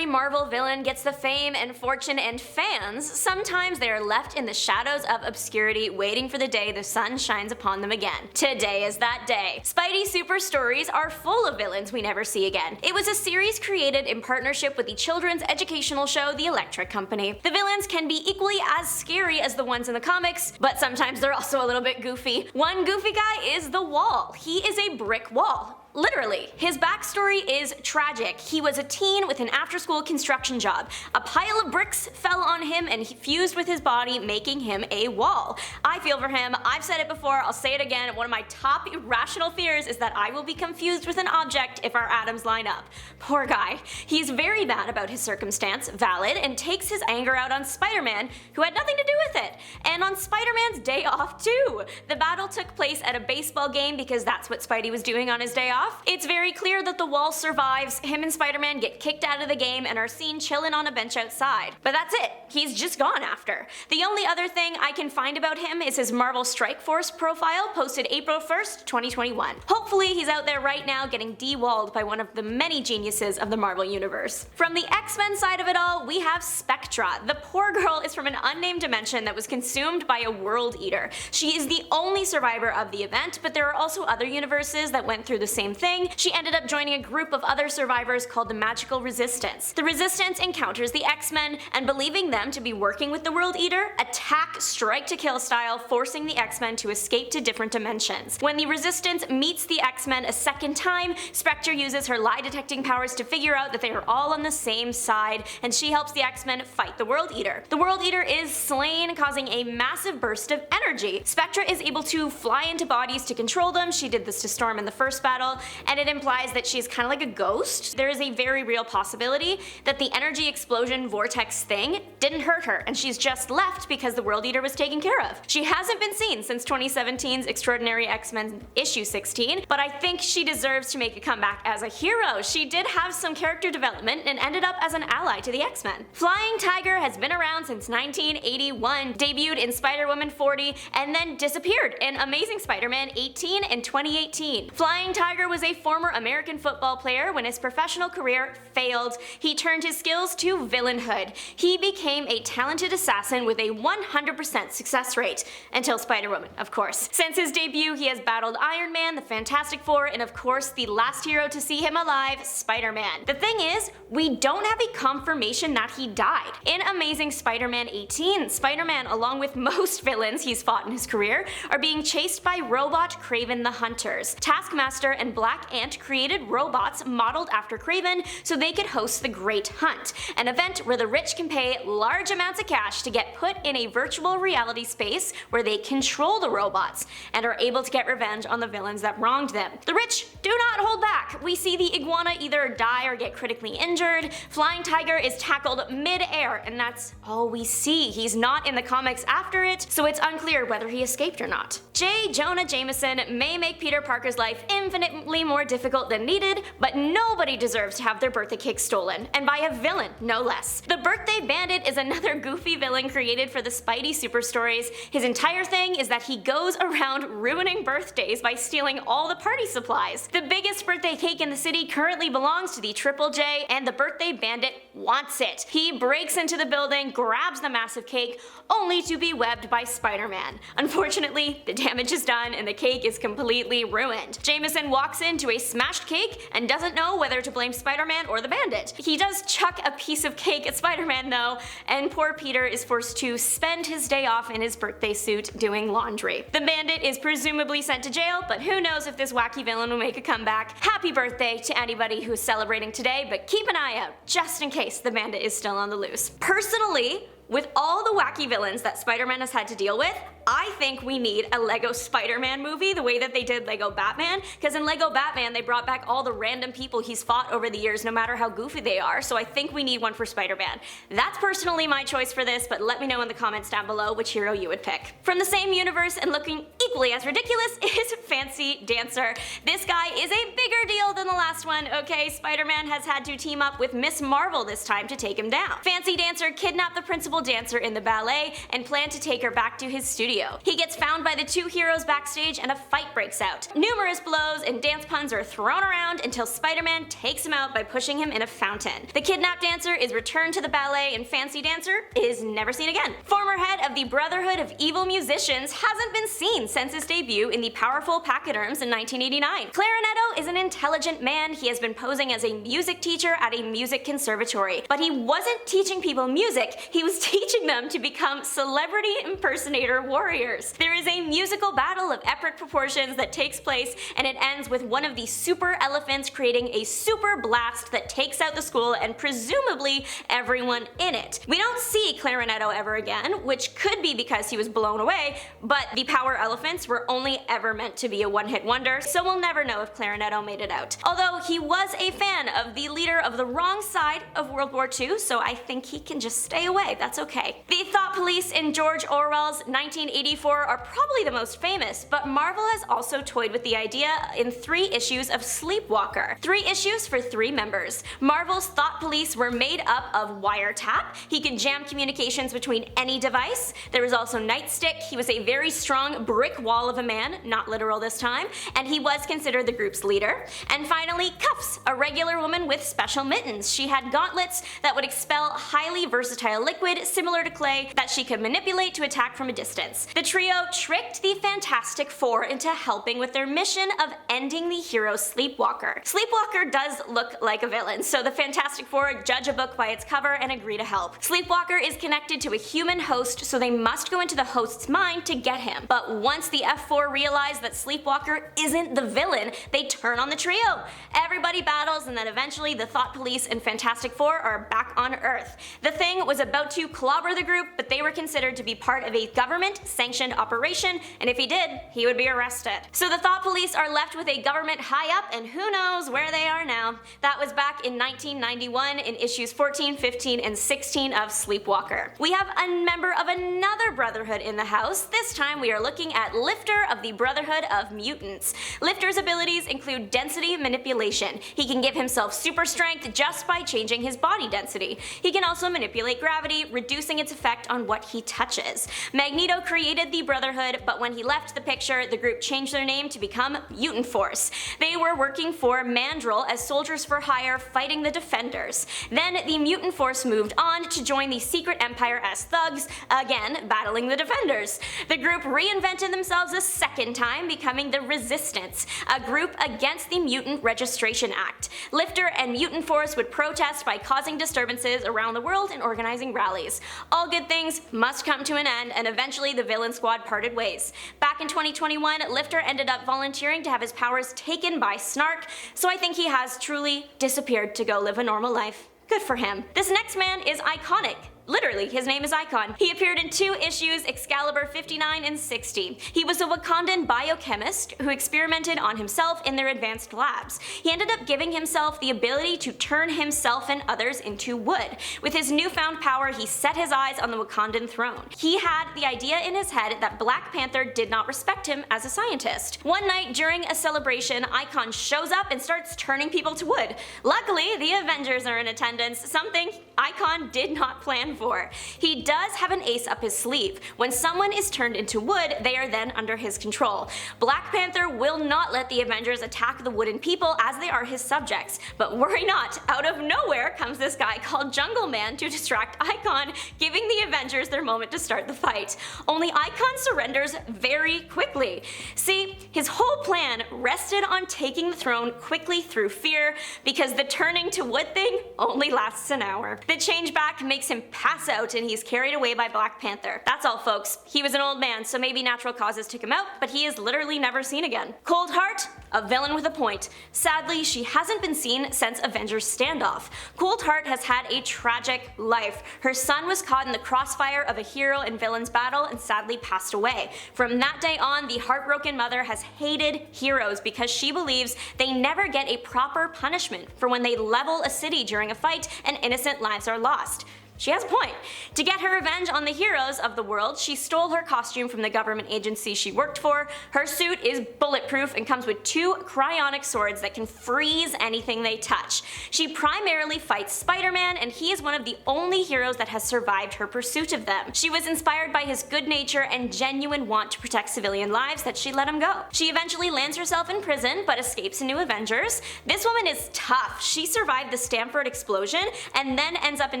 every Marvel villain gets the fame and fortune and fans, sometimes they are left in the shadows of obscurity waiting for the day the sun shines upon them again. Today is that day. Spidey Super Stories are full of villains we never see again. It was a series created in partnership with the children's educational show The Electric Company. The villains can be equally as scary as the ones in the comics, but sometimes they're also a little bit goofy. One goofy guy is the Wall. He is a brick wall. Literally. His backstory is tragic. He was a teen with an after-school construction job. A pile of bricks fell on him and he fused with his body, making him a wall. I feel for him. I've said it before, I'll say it again. One of my top irrational fears is that I will be confused with an object if our atoms line up. Poor guy. He's very mad about his circumstance, valid, and takes his anger out on Spider-Man, who had nothing to do with it. And on Spider-Man's day off too. The battle took place at a baseball game because that's what Spidey was doing on his day off. It's very clear that the Wall survives. Him and Spider-Man get kicked out of the game and are seen chilling on a bench outside. But that's it. He's just gone after. The only other thing I can find about him is his Marvel Strike Force profile posted April 1st, 2021. Hopefully he's out there right now getting de-walled by one of the many geniuses of the Marvel Universe. From the X-Men side of it all, we have Spectra. The poor girl is from an unnamed dimension that was consumed by a world eater. She is the only survivor of the event, but there are also other universes that went through the same thing. She ended up joining a group of other survivors called the Magical Resistance. The Resistance encounters the X-Men, and believing them to be working with the World Eater, attack strike to kill style, forcing the X-Men to escape to different dimensions. When the Resistance meets the X-Men a second time, Spectra uses her lie detecting powers to figure out that they are all on the same side, and she helps the X-Men fight the World Eater. The World Eater is slain, causing a massive burst of energy. Spectra is able to fly into bodies to control them. She did this to Storm in the first battle, and it implies that she's kind of like a ghost. There is a very real possibility that the energy explosion vortex thing didn't hurt her, and she's just left because the World Eater was taken care of. She hasn't been seen since 2017's Extraordinary X-Men issue 16, but I think she deserves to make a comeback as a hero. She did have some character development and ended up as an ally to the X-Men. Flying Tiger has been around since 1981, debuted in Spider-Woman 40, and then disappeared in Amazing Spider-Man 18 in 2018. Flying Tiger was a former American football player. When his professional career failed, he turned his skills to villainhood. He became a talented assassin with a 100% success rate, until Spider-Woman, of course. Since his debut, he has battled Iron Man, the Fantastic Four, and of course the last hero to see him alive, Spider-Man. The thing is, we don't have a confirmation that he died. In Amazing Spider-Man 18, Spider-Man, along with most villains he's fought in his career, are being chased by robot Kraven the Hunters. Taskmaster and Black Ant created robots modeled after Kraven so they could host the Great Hunt, an event where the rich can pay large amounts of cash to get put in a virtual reality space where they control the robots and are able to get revenge on the villains that wronged them. The rich do not hold back. We see the iguana either die or get critically injured. Flying Tiger is tackled mid-air, and that's all we see. He's not in the comics after it, so it's unclear whether he escaped or not. J. Jonah Jameson may make Peter Parker's life infinitely more difficult than needed, but nobody deserves to have their birthday cake stolen, and by a villain, no less. The Birthday Bandit is another goofy villain created for the Spidey Super Stories. His entire thing is that he goes around ruining birthdays by stealing all the party supplies. The biggest birthday cake in the city currently belongs to the Triple J, and the Birthday Bandit wants it. He breaks into the building, grabs the massive cake, only to be webbed by Spider-Man. Unfortunately, the damage is done and the cake is completely ruined. Jameson walks into a smashed cake and doesn't know whether to blame Spider-Man or the Bandit. He does chuck a piece of cake at Spider-Man though, and poor Peter is forced to spend his day off in his birthday suit doing laundry. The Bandit is presumably sent to jail, but who knows if this wacky villain will make a comeback. Happy birthday to anybody who is celebrating today, but keep an eye out just in case the Bandit is still on the loose. Personally, with all the wacky villains that Spider-Man has had to deal with, I think we need a Lego Spider-Man movie the way that they did Lego Batman, because in Lego Batman they brought back all the random people he's fought over the years no matter how goofy they are, so I think we need one for Spider-Man. That's personally my choice for this, but let me know in the comments down below which hero you would pick. From the same universe and looking equally as ridiculous is Fancy Dancer. This guy is a bigger deal than the last one, okay? Spider-Man has had to team up with Miss Marvel this time to take him down. Fancy Dancer kidnapped the principal dancer in the ballet and planned to take her back to his studio. studio. He gets found by the two heroes backstage and a fight breaks out. Numerous blows and dance puns are thrown around until Spider-Man takes him out by pushing him in a fountain. The kidnapped dancer is returned to the ballet and fancy dancer is never seen again. Former head of the Brotherhood of Evil Musicians hasn't been seen since his debut in the powerful Pachyderms in 1989. Clarinetto is an intelligent man. He has been posing as a music teacher at a music conservatory, but he wasn't teaching people music, he was teaching them to become celebrity impersonator warriors. There is a musical battle of epic proportions that takes place, and it ends with one of the super elephants creating a super blast that takes out the school and presumably everyone in it. We don't see Clarinetto ever again, which could be because he was blown away, but the power elephants were only ever meant to be a one-hit wonder, so we'll never know if Clarinetto made it out. Although he was a fan of the leader of the wrong side of World War II, so I think he can just stay away, that's okay. The thought police in George Orwell's 1984 are probably the most famous, but Marvel has also toyed with the idea in 3 issues of Sleepwalker. 3 issues for 3 members. Marvel's thought police were made up of Wiretap. He could jam communications between any device. There was also Nightstick. He was a very strong brick wall of a man, not literal this time, and he was considered the group's leader. And finally, Cuffs, a regular woman with special mittens. She had gauntlets that would expel highly versatile liquid similar to clay that she could manipulate to attack from a distance. The trio tricked the Fantastic Four into helping with their mission of ending the hero Sleepwalker. Sleepwalker does look like a villain, so the Fantastic Four judge a book by its cover and agree to help. Sleepwalker is connected to a human host, so they must go into the host's mind to get him. But once the F4 realize that Sleepwalker isn't the villain, they turn on the trio. Everybody battles, and then eventually the Thought Police and Fantastic Four are back on Earth. The Thing was about to clobber the group, but they were considered to be part of a government-sanctioned operation, and if he did, he would be arrested. So the Thought Police are left with a government high up, and who knows where they are now. That was back in 1991 in issues 14, 15, and 16 of Sleepwalker. We have a member of another Brotherhood in the house. This time we are looking at Lifter of the Brotherhood of Mutants. Lifter's abilities include density manipulation. He can give himself super strength just by changing his body density. He can also manipulate gravity, reducing its effect on what he touches. Magneto created the Brotherhood, but when he left the picture, the group changed their name to become Mutant Force. They were working for Mandrill as soldiers for hire fighting the Defenders. Then the Mutant Force moved on to join the Secret Empire as thugs, again battling the Defenders. The group reinvented themselves a second time, becoming the Resistance, a group against the Mutant Registration Act. Lifter and Mutant Force would protest by causing disturbances around the world and organizing rallies. All good things must come to an end, and eventually the villain squad parted ways. Back in 2021, Lifter ended up volunteering to have his powers taken by Snark, so I think he has truly disappeared to go live a normal life. Good for him. This next man is iconic. Literally, his name is Icon. He appeared in 2 issues, Excalibur 59 and 60. He was a Wakandan biochemist who experimented on himself in their advanced labs. He ended up giving himself the ability to turn himself and others into wood. With his newfound power, he set his eyes on the Wakandan throne. He had the idea in his head that Black Panther did not respect him as a scientist. One night during a celebration, Icon shows up and starts turning people to wood. Luckily, the Avengers are in attendance, something Icon did not plan for. He does have an ace up his sleeve. When someone is turned into wood, they are then under his control. Black Panther will not let the Avengers attack the wooden people as they are his subjects. But worry not, out of nowhere comes this guy called Jungle Man to distract Icon, giving the Avengers their moment to start the fight. Only Icon surrenders very quickly. See, his whole plan rested on taking the throne quickly through fear, because the turning to wood thing only lasts an hour. The change back makes him pass out and he's carried away by Black Panther. That's all, folks. He was an old man, so maybe natural causes took him out, but he is literally never seen again. Cold Heart, a villain with a point. Sadly, she hasn't been seen since Avengers Standoff. Cold Heart has had a tragic life. Her son was caught in the crossfire of a hero and villain's battle and sadly passed away. From that day on, the heartbroken mother has hated heroes because she believes they never get a proper punishment for when they level a city during a fight and innocent lives are lost. She has a point. To get her revenge on the heroes of the world, she stole her costume from the government agency she worked for. Her suit is bulletproof and comes with 2 cryonic swords that can freeze anything they touch. She primarily fights Spider-Man, and he is one of the only heroes that has survived her pursuit of them. She was inspired by his good nature and genuine want to protect civilian lives that she let him go. She eventually lands herself in prison, but escapes in New Avengers. This woman is tough. She survived the Stamford explosion and then ends up in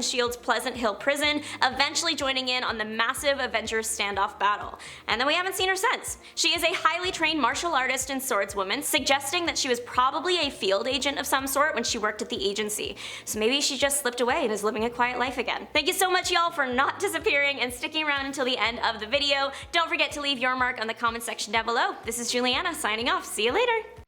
S.H.I.E.L.D.'s Pleasant Hill prison, eventually joining in on the massive Avengers standoff battle. And then we haven't seen her since. She is a highly trained martial artist and swordswoman, suggesting that she was probably a field agent of some sort when she worked at the agency. So maybe she just slipped away and is living a quiet life again. Thank you so much, y'all, for not disappearing and sticking around until the end of the video. Don't forget to leave your mark on the comment section down below. This is Juliana signing off. See you later.